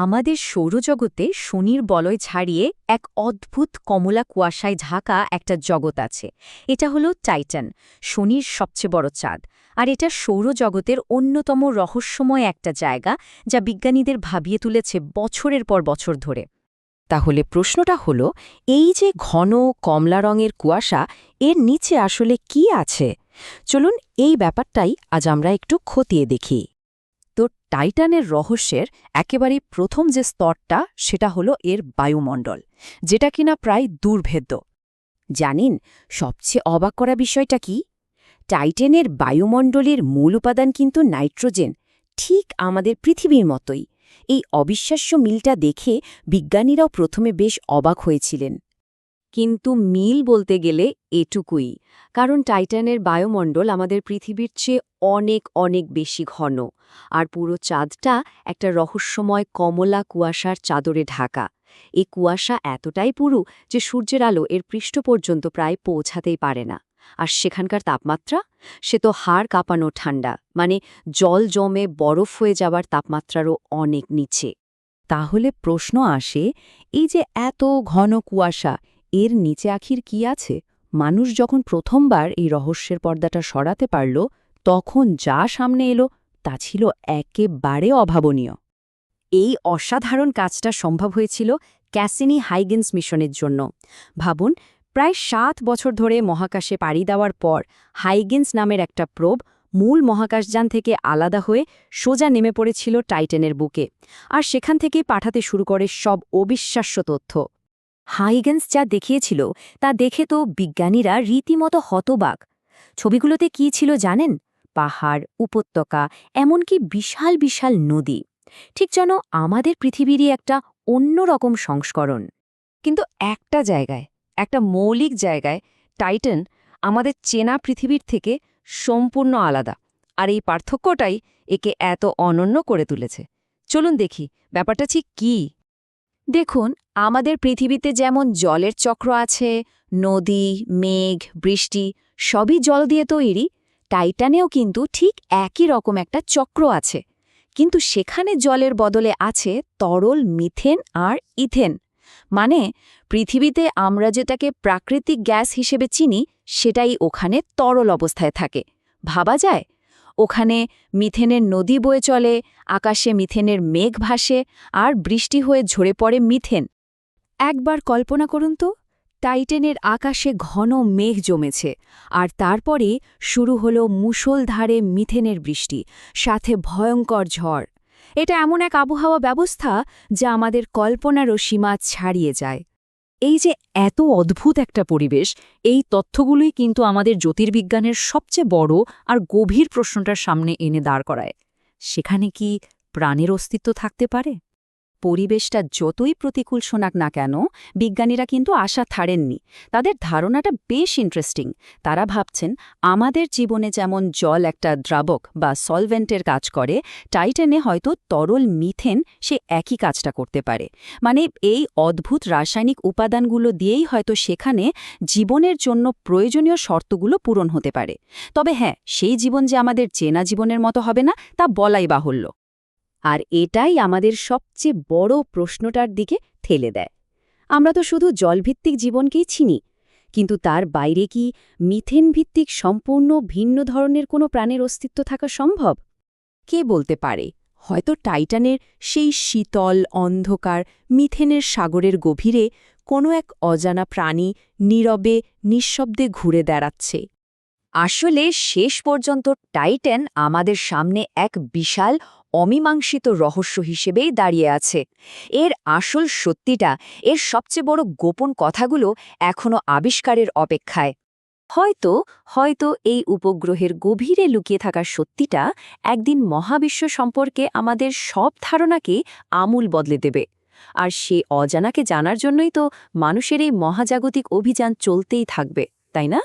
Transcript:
আমাদের সৌরজগতে শনির বলয় ছাড়িয়ে এক অদ্ভুত কমলা কুয়াশায় ঢাকা একটা জগৎ আছে। এটা হলো টাইটান, শনির সবচেয়ে বড় চাঁদ। আর এটা সৌরজগতের অন্যতম রহস্যময় একটা জায়গা, যা বিজ্ঞানীদের ভাবিয়ে তুলেছে বছরের পর বছর ধরে। তাহলে প্রশ্নটা হলো, এই যে ঘন কমলা রঙের কুয়াশা, এর নিচে আসলে কি আছে? চলুন এই ব্যাপারটাই আজ আমরা একটু খতিয়ে দেখি। তো টাইটানের রহস্যের একেবারেই প্রথম যে স্তরটা, সেটা হলো এর বায়ুমণ্ডল, যেটা কিনা প্রায় দুর্ভেদ্য। জানেন সবচেয়ে অবাক করা বিষয়টা কি? টাইটানের বায়ুমণ্ডলের মূল উপাদান কিন্তু নাইট্রোজেন, ঠিক আমাদের পৃথিবীর মতোই। এই অবিশ্বাস্য মিলটা দেখে বিজ্ঞানীরাও প্রথমে বেশ অবাক হয়েছিলেন। কিন্তু মিল বলতে গেলে এটুকুই, কারণ টাইটানের বায়ুমণ্ডল আমাদের পৃথিবীর চেয়ে অনেক অনেক বেশি ঘন, আর পুরো চাঁদটা একটা রহস্যময় কমলা কুয়াশার চাদরে ঢাকা। এই কুয়াশা এতটাই পুরু যে সূর্যের আলো এর পৃষ্ঠ পর্যন্ত প্রায় পৌঁছাতেই পারে না। আর সেখানকার তাপমাত্রা, সে তো হাড় কাঁপানো ঠান্ডা, মানে জল জমে বরফ হয়ে যাওয়ার তাপমাত্রারও অনেক নিচে। তাহলে প্রশ্ন আসে, এই যে এত ঘন কুয়াশা, এর নিচে আখির কি আছে? মানুষ যখন প্রথমবার এই রহস্যের পর্দাটা সরাতে পারল, তখন যা সামনে এলো তা ছিল একেবারে অভাবনীয়। এই অসাধারণ কাজটা সম্ভব হয়েছিল ক্যাসিনি হাইগেন্স মিশনের জন্য। ভাবুন, প্রায় ৭ বছর ধরে মহাকাশে পাড়ি দেওয়ার পর হাইগেন্স নামের একটা প্রোব মূল মহাকাশযান থেকে আলাদা হয়ে সোজা নেমে পড়েছিল টাইটানের বুকে, আর সেখান থেকেই পাঠাতে শুরু করে সব অবিশ্বাস্য তথ্য। হাইগেন্স যা দেখিয়েছিল তা দেখে তো বিজ্ঞানীরা রীতিমতো হতবাক। ছবিগুলোতে কি ছিল জানেন? পাহাড়, উপত্যকা, এমনকি বিশাল বিশাল নদী, ঠিক যেন আমাদের পৃথিবীরই একটা অন্যরকম সংস্করণ। কিন্তু একটা জায়গায়, একটা মৌলিক জায়গায়, টাইটান আমাদের চেনা পৃথিবীর থেকে সম্পূর্ণ আলাদা, আর এই পার্থক্যটাই একে এত অনন্য করে তুলেছে। চলুন দেখি ব্যাপারটা ঠিক কী। দেখুন, আমাদের পৃথিবীতে যেমন জলের চক্র আছে, নদী, মেঘ, বৃষ্টি সবই জল দিয়ে তৈরি, টাইটানেও কিন্তু ঠিক একই রকম একটা চক্র আছে। কিন্তু সেখানে জলের বদলে আছে তরল মিথেন আর ইথেন। মানে পৃথিবীতে আমরা যেটাকে প্রাকৃতিক গ্যাস হিসেবে চিনি, সেটাই ওখানে তরল অবস্থায় থাকে। ভাবা যায়, ওখানে মিথেনের নদী বয়ে চলে, আকাশে মিথেনের মেঘ ভাসে, আর বৃষ্টি হয়ে ঝরে পড়ে মিথেন। একবার কল্পনা করুন তো, টাইটানের আকাশে ঘন মেঘ জমেছে, আর তারপরে শুরু হলো মুষলধারে মিথেনের বৃষ্টি, সাথে ভয়ঙ্কর ঝড়। এটা এমন এক আবহাওয়া ব্যবস্থা যা আমাদের কল্পনারও সীমা ছাড়িয়ে যায়। এই যে এত অদ্ভুত একটা পরিবেশ, এই তথ্যগুলোই কিন্তু আমাদের জ্যোতির্বিজ্ঞানের সবচেয়ে বড় আর গভীর প্রশ্নটার সামনে এনে দাঁড় করায়। সেখানে কি প্রাণের অস্তিত্ব থাকতে পারে? পরিবেশটা যতই প্রতিকূল শোনাক না কেন, বিজ্ঞানীরা কিন্তু আশা ছাড়েননি। তাদের ধারণাটা বেশ ইন্টারেস্টিং। তারা ভাবছেন, আমাদের জীবনে যেমন জল একটা দ্রাবক বা সলভেন্টের কাজ করে, টাইটানে হয়তো তরল মিথেন সে একই কাজটা করতে পারে। মানে এই অদ্ভুত রাসায়নিক উপাদানগুলো দিয়েই হয়তো সেখানে জীবনের জন্য প্রয়োজনীয় শর্তগুলো পূরণ হতে পারে। তবে হ্যাঁ, সেই জীবন যে আমাদের চেনা জীবনের মতো হবে না, তা বলাই বাহুল্য। আর এটাই আমাদের সবচেয়ে বড় প্রশ্নটার দিকে ঠেলে দেয়। আমরা তো শুধু জলভিত্তিক জীবনকেই চিনি, কিন্তু তার বাইরে কি মিথেন ভিত্তিক সম্পূর্ণ ভিন্ন ধরনের কোনো প্রাণের অস্তিত্ব থাকা সম্ভব? কে বলতে পারে, হয়তো টাইটানের সেই শীতল অন্ধকার মিথেনের সাগরের গভীরে কোনো এক অজানা প্রাণী নীরবে নিঃশব্দে ঘুরে দাঁড়াচ্ছে। আসলে শেষ পর্যন্ত টাইটান আমাদের সামনে এক বিশাল অমীমাংসিত রহস্য হিসেবেই দাঁড়িয়ে আছে। এর আসল সত্যিটা, এর সবচেয়ে বড় গোপন কথাগুলো এখনও আবিষ্কারের অপেক্ষায়। হয়তো হয়তো এই উপগ্রহের গভীরে লুকিয়ে থাকা সত্যিটা একদিন মহাবিশ্ব সম্পর্কে আমাদের সব ধারণাকে আমূল বদলে দেবে। আর সে অজানাকে জানার জন্যই তো মানুষের এই মহাজাগতিক অভিযান চলতেই থাকবে, তাই না?